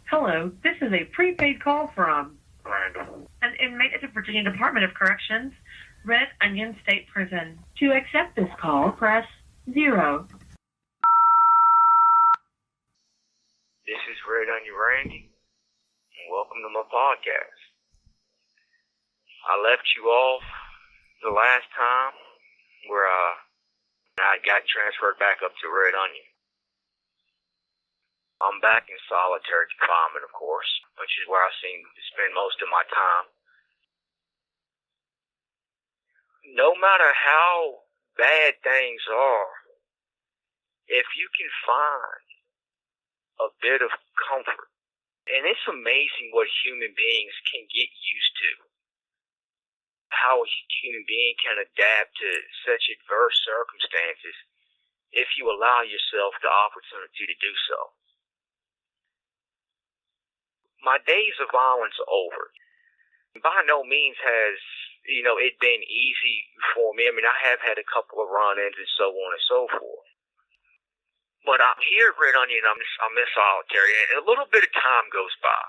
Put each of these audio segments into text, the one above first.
Hello, this is a prepaid call from Randall. an inmate at the Virginia Department of Corrections, Red Onion State Prison. To accept this call, press 0. This is Red Onion Randy, and welcome to my podcast. I left you off the last time where I got transferred back up to Red Onion. I'm back in solitary confinement, of course, which is where I seem to spend most of my time. No matter how bad things are, if you can find a bit of comfort, and it's amazing what human beings can get used to, how a human being can adapt to such adverse circumstances if you allow yourself the opportunity to do so. My days of violence are over. By no means has, it been easy for me. I mean, I have had a couple of run-ins and so on and so forth. But I'm here at Red Onion, I'm in solitary, and a little bit of time goes by.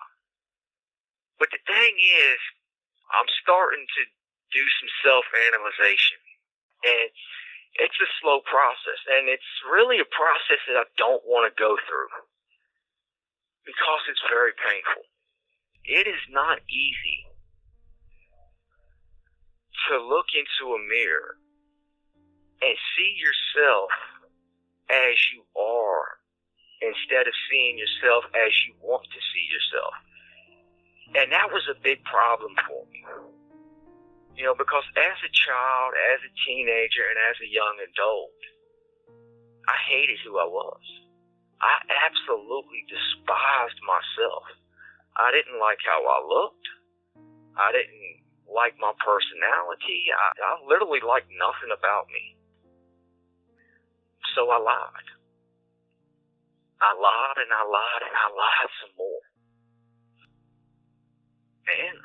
But the thing is, I'm starting to do some self-analyzation. And it's a slow process, and it's really a process that I don't want to go through, because it's very painful. It is not easy to look into a mirror and see yourself as you are instead of seeing yourself as you want to see yourself. And that was a big problem for me. Because as a child, as a teenager, and as a young adult, I hated who I was. I absolutely despised myself. I didn't like how I looked. I didn't like my personality. I literally liked nothing about me. So I lied. I lied and I lied and I lied some more. And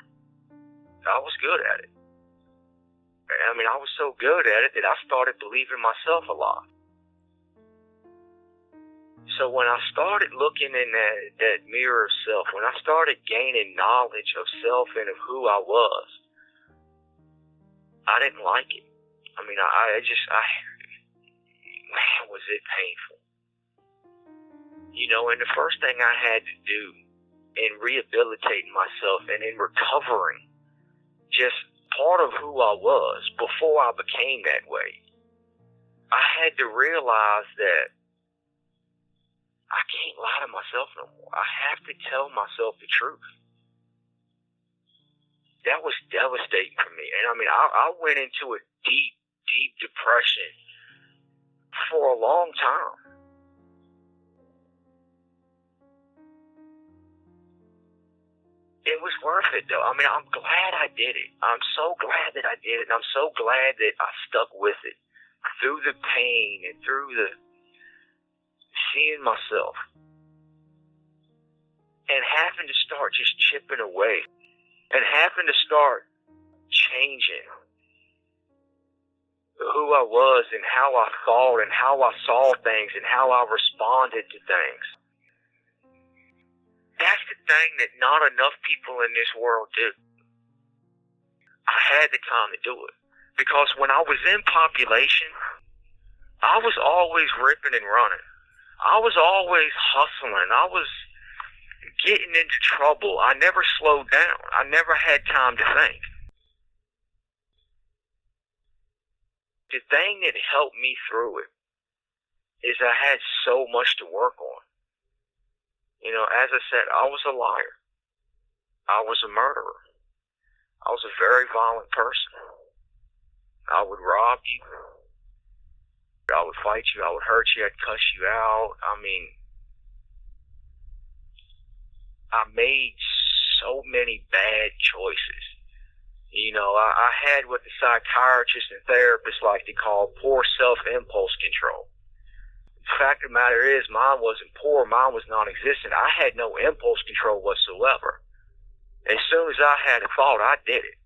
I was good at it. I mean, I was so good at it that I started believing myself a lot. So when I started looking in that mirror of self, when I started gaining knowledge of self and of who I was, I didn't like it. I mean, man, was it painful. And the first thing I had to do in rehabilitating myself and in recovering just part of who I was before I became that way, I had to realize that I can't lie to myself no more. I have to tell myself the truth. That was devastating for me. And I mean, I went into a deep, deep depression for a long time. It was worth it, though. I mean, I'm glad I did it. I'm so glad that I did it. And I'm so glad that I stuck with it through the pain and through the seeing myself and having to start just chipping away and having to start changing who I was and how I thought and how I saw things and how I responded to things. That's the thing that not enough people in this world do. I had the time to do it because when I was in population, I was always ripping and running. I was always hustling. I was getting into trouble. I never slowed down. I never had time to think. The thing that helped me through it is I had so much to work on. As I said, I was a liar. I was a murderer. I was a very violent person. I would rob you. I would fight you, I would hurt you, I'd cuss you out. I mean, I made so many bad choices. I had what the psychiatrists and therapists like to call poor self-impulse control. The fact of the matter is, mine wasn't poor, mine was non-existent. I had no impulse control whatsoever. As soon as I had a thought, I did it.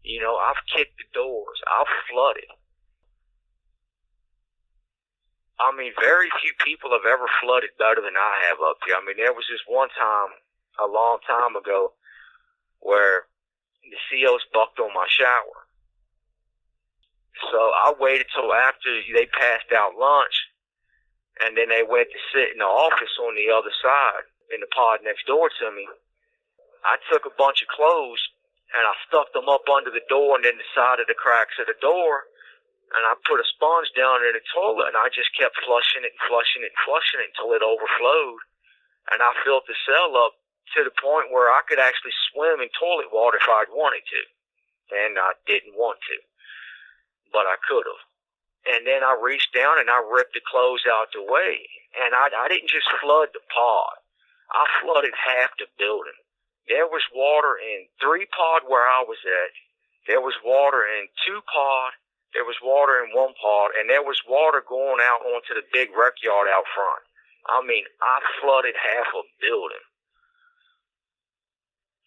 I've kicked the doors. I've flooded. I mean, very few people have ever flooded better than I have up here. I mean, there was this one time, a long time ago, where the COs bucked on my shower. So I waited till after they passed out lunch, and then they went to sit in the office on the other side, in the pod next door to me. I took a bunch of clothes, and I stuck them up under the door and then the side of the cracks of the door, and I put a sponge down in the toilet, and I just kept flushing it and flushing it and flushing it until it overflowed. And I filled the cell up to the point where I could actually swim in toilet water if I'd wanted to. And I didn't want to, but I could have. And then I reached down and I ripped the clothes out the way. And I didn't just flood the pod. I flooded half the building. There was water in 3 pod where I was at. There was water in 2 pod. There was water in 1 pod. And there was water going out onto the big rec yard out front. I mean, I flooded half a building.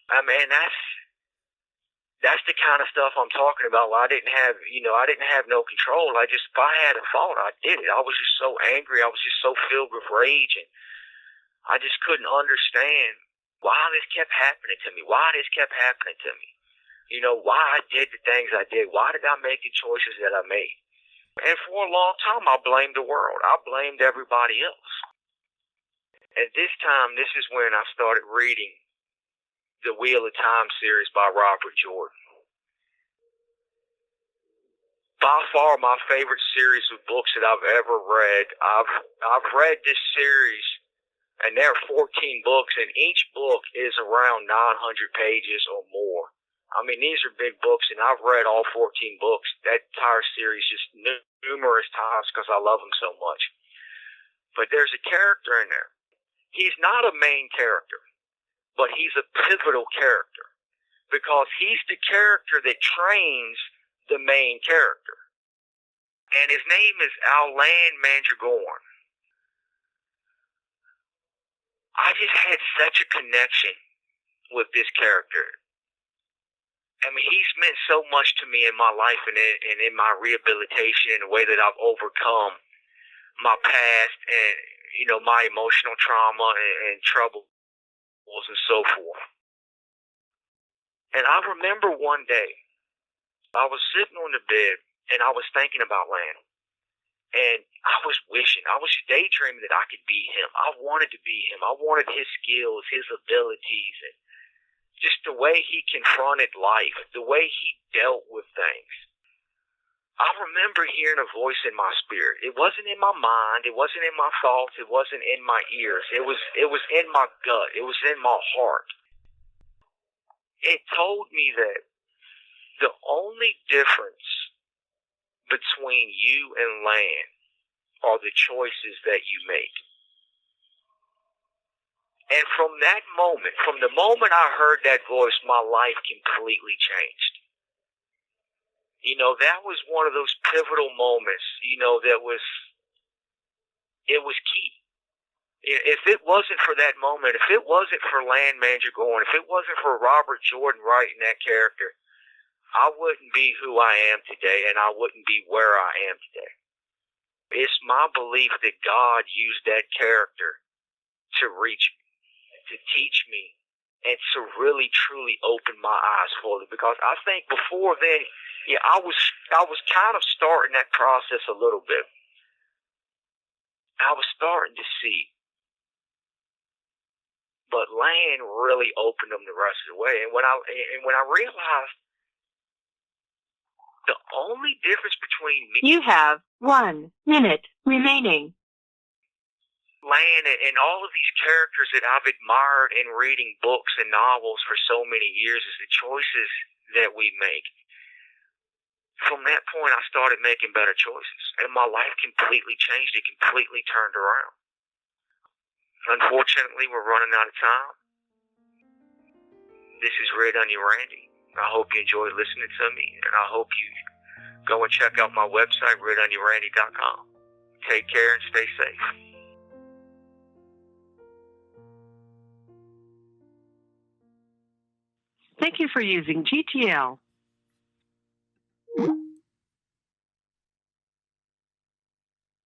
I mean, that's the kind of stuff I'm talking about. Where I didn't have no control. If I had a thought, I did it. I was just so angry. I was just so filled with rage, and I just couldn't understand why this kept happening to me. Why this kept happening to me. Why I did the things I did. Why did I make the choices that I made? And for a long time, I blamed the world. I blamed everybody else. At this time, this is when I started reading the Wheel of Time series by Robert Jordan. By far my favorite series of books that I've ever read. I've read this series, and there are 14 books, and each book is around 900 pages or more. I mean, these are big books, and I've read all 14 books. That entire series just numerous times because I love them so much. But there's a character in there. He's not a main character, but he's a pivotal character because he's the character that trains the main character. And his name is Alan Mandragorn. I just had such a connection with this character. I mean, he's meant so much to me in my life and in my rehabilitation and the way that I've overcome my past and, my emotional trauma and troubles and so forth. And I remember one day, I was sitting on the bed and I was thinking about Lan. And I was daydreaming that I could be him. I wanted to be him. I wanted his skills, his abilities, and just the way he confronted life, the way he dealt with things. I remember hearing a voice in my spirit. It wasn't in my mind. It wasn't in my thoughts. It wasn't in my ears. It was in my gut. It was in my heart. It told me that the only difference between you and Lan are the choices that you make. And from that moment, from the moment I heard that voice, my life completely changed. That was one of those pivotal moments, it was key. If it wasn't for that moment, if it wasn't for Lan Mandragorn, if it wasn't for Robert Jordan writing that character, I wouldn't be who I am today, and I wouldn't be where I am today. It's my belief that God used that character to reach me, to teach me, and to really truly open my eyes fully. Because I think before then, I was kind of starting that process a little bit. I was starting to see. But Lan really opened them the rest of the way. And when I realized the only difference between me... You have 1 minute remaining. Lan and all of these characters that I've admired in reading books and novels for so many years is the choices that we make. From that point, I started making better choices, and my life completely changed. It completely turned around. Unfortunately, we're running out of time. This is Red Onion Randy. I hope you enjoyed listening to me, and I hope you go and check out my website, redonionrandy.com. Take care and stay safe. Thank you for using GTL.